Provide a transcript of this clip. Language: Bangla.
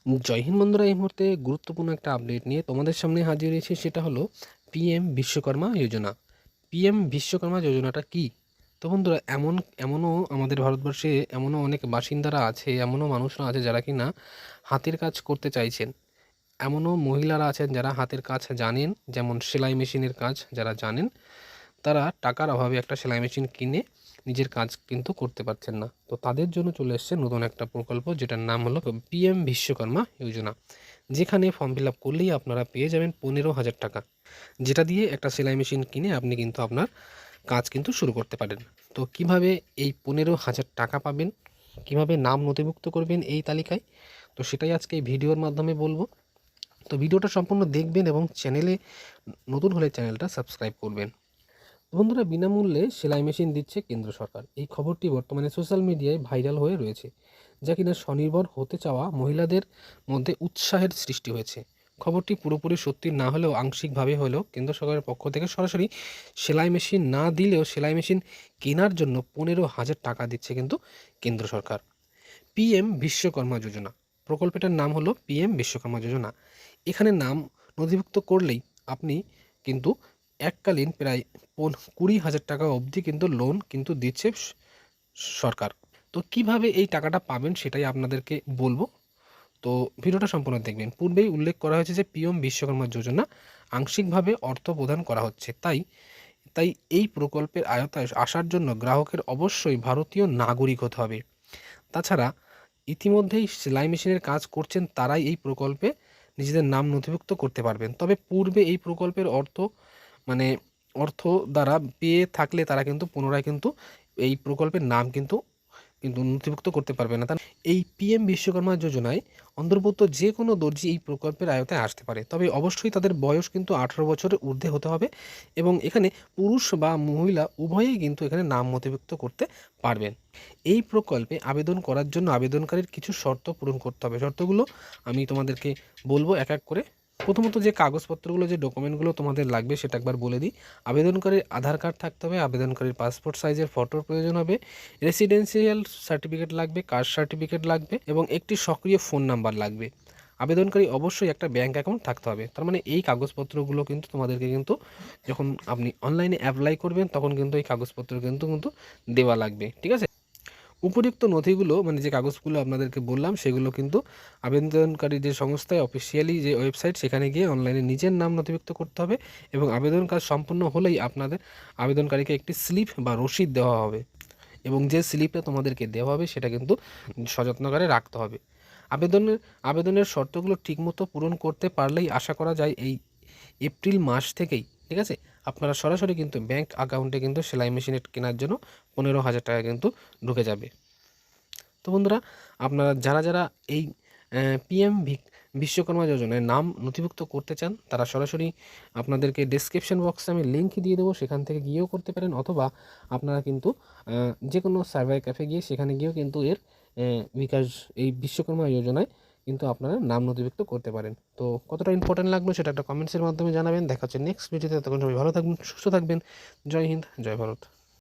জয় হিন্দ বন্ধুরা, এই মুহূর্তে গুরুত্বপূর্ণ একটা আপডেট নিয়ে তোমাদের সামনে হাজির হয়েছে। সেটা হলো পিএম বিশ্বকর্মা যোজনা। পিএম বিশ্বকর্মা যোজনাটা কি? তো বন্ধুরা, এমনও আমাদের ভারতবর্ষে এমনও অনেক বাসিন্দারা আছে, এমনও মানুষরা আছে যারা কিনা হাতের কাজ করতে চাইছেন। এমনও মহিলারা আছেন যারা হাতের কাজ জানেন, যেমন সেলাই মেশিনের কাজ যারা জানেন, তারা টাকার অভাবে একটা সেলাই মেশিন কিনে নিজের কাজ কিন্তু করতে পারছেন না। তো তাদের জন্য চলে এসছে নতুন একটা প্রকল্প, যেটার নাম হলো পিএম বিশ্বকর্মা যোজনা, যেখানে ফর্ম ফিল আপ করলেই আপনারা পেয়ে যাবেন 15,000 টাকা, যেটা দিয়ে একটা সেলাই মেশিন কিনে আপনি কিন্তু আপনার কাজ কিন্তু শুরু করতে পারেন। তো কিভাবে এই 15,000 টাকা পাবেন, কিভাবে নাম নথিভুক্ত করবেন এই তালিকায়, তো সেটাই আজকে এই ভিডিওর মাধ্যমে বলবো। তো ভিডিওটা সম্পূর্ণ দেখবেন এবং চ্যানেলে নতুন হলে চ্যানেলটা সাবস্ক্রাইব করবেন। বন্ধুরা, বিনামূল্যে সেলাই মেশিন দিচ্ছে কেন্দ্র সরকার। এই খবরটি বর্তমানে সোশ্যাল মিডিয়ায় ভাইরাল হয়ে রয়েছে, যা কিনা স্বনির্ভর হতে চাওয়া মহিলাদের মধ্যে উৎসাহের সৃষ্টি হয়েছে। খবরটি পুরোপুরি সত্যি না হলেও আংশিকভাবে হলেও কেন্দ্র সরকারের পক্ষ থেকে সরাসরি সেলাই মেশিন না দিলেও সেলাই মেশিন কেনার জন্য 15,000 টাকা দিচ্ছে কিন্তু কেন্দ্র সরকার। পিএম বিশ্বকর্মা যোজনা প্রকল্পটার নাম হলো পিএম বিশ্বকর্মা যোজনা। এখানে নাম নথিভুক্ত করলেই আপনি কিন্তু এককালীন প্রায় 20,000 টাকা অবধি কিন্তু লোন কিন্তু দিচ্ছে সরকার। তো কিভাবে এই টাকাটা পাবেন সেটাই আপনাদেরকে বলবো। তো ভিডিওটা সম্পূর্ণ দেখবেন। পূর্বেই উল্লেখ করা হয়েছে যে পিএম বিশ্বকর্মা যোজনা আংশিকভাবে অর্থ প্রদান করা হচ্ছে, তাই তাই এই প্রকল্পের আওতায় আসার জন্য গ্রাহকের অবশ্যই ভারতীয় নাগরিক হতে হবে। তাছাড়া ইতিমধ্যেই সেলাই মেশিনের কাজ করছেন তারাই এই প্রকল্পে নিজেদের নাম নথিভুক্ত করতে পারবেন। তবে পূর্বে এই প্রকল্পের মানে অর্থ দ্বারা পেয়ে থাকলে তারা কিন্তু পুনরায় কিন্তু এই প্রকল্পের নাম কিন্তু কিন্তু নথিভুক্ত করতে পারবে না। এই পিএম বিশ্বকর্মা যোজনায় অন্তর্ভুক্ত যে কোনো দর্জি এই প্রকল্পের আওতায় আসতে পারে, তবে অবশ্যই তাদের বয়স কিন্তু 18 বছরের ঊর্ধ্বে হতে হবে এবং এখানে পুরুষ বা মহিলা উভয়েই কিন্তু এখানে নাম নথিভুক্ত করতে পারবেন। এই প্রকল্পে আবেদন করার জন্য আবেদনকারীর কিছু শর্ত পূরণ করতে হবে। শর্তগুলো আমি তোমাদেরকে বলবো এক এক করে। প্রথমত যে কাগজপত্রগুলো, যে ডকুমেন্টগুলো তোমাদের লাগবে সেটা একবার বলে দিই। আবেদনকারীর আধার কার্ড থাকতে হবে, আবেদনকারীর পাসপোর্ট সাইজের ফটোর প্রয়োজন হবে, রেসিডেন্সিয়াল সার্টিফিকেট লাগবে, কাস্ট সার্টিফিকেট লাগবে এবং একটি সক্রিয় ফোন নাম্বার লাগবে। আবেদনকারী অবশ্যই একটা ব্যাঙ্ক অ্যাকাউন্ট থাকতে হবে। তার মানে এই কাগজপত্রগুলো কিন্তু তোমাদেরকে কিন্তু যখন আপনি অনলাইনে অ্যাপ্লাই করবেন তখন কিন্তু এই কাগজপত্র কিন্তু দেওয়া লাগবে, ঠিক আছে। উপযুক্ত নথিগুলো মানে যে কাগজগুলো আপনাদেরকে বললাম সেগুলো কিন্তু আবেদনকারী যে সংস্থায় অফিসিয়ালি যে ওয়েবসাইট সেখানে গিয়ে অনলাইনে নিজের নাম নথিভুক্ত করতে হবে এবং আবেদন কাজ সম্পূর্ণ হলেই আপনাদের আবেদনকারীকে একটি স্লিপ বা রসিদ দেওয়া হবে এবং যে স্লিপটা তোমাদেরকে দেওয়া হবে সেটা কিন্তু সযত্নকারে রাখতে হবে। আবেদনের শর্তগুলো ঠিকমতো পূরণ করতে পারলেই আশা করা যায় এই এপ্রিল মাস থেকেই, ঠিক আছে, আপনারা সরাসরি কিন্তু ব্যাঙ্ক অ্যাকাউন্টে কিন্তু সেলাই মেশিন কেনার জন্য 15,000 টাকা কিন্তু ঢুকে যাবে। তো বন্ধুরা, আপনারা যারা যারা এই পিএম বিশ্বকর্মা যোজনায় নাম নথিভুক্ত করতে চান তারা সরাসরি আপনাদেরকে ডেসক্রিপশন বক্সে আমি লিঙ্ক দিয়ে দেবো, সেখান থেকে গিয়েও করতে পারেন, অথবা আপনারা কিন্তু যে কোনো সাইবার ক্যাফে গিয়ে সেখানে গিয়েও কিন্তু এর বিকাশ এই বিশ্বকর্মা যোজনায় কিন্তু আপনারা নাম নথিভুক্ত করতে পারেন। তো কতটা ইম্পর্টেন্ট লাগলো সেটা একটা কমেন্টসের মাধ্যমে জানাবেন। দেখা হচ্ছে নেক্সট ভিডিওতে, তখন সবাই ভালো থাকবেন, সুস্থ থাকবেন। জয় হিন্দ, জয় ভারত।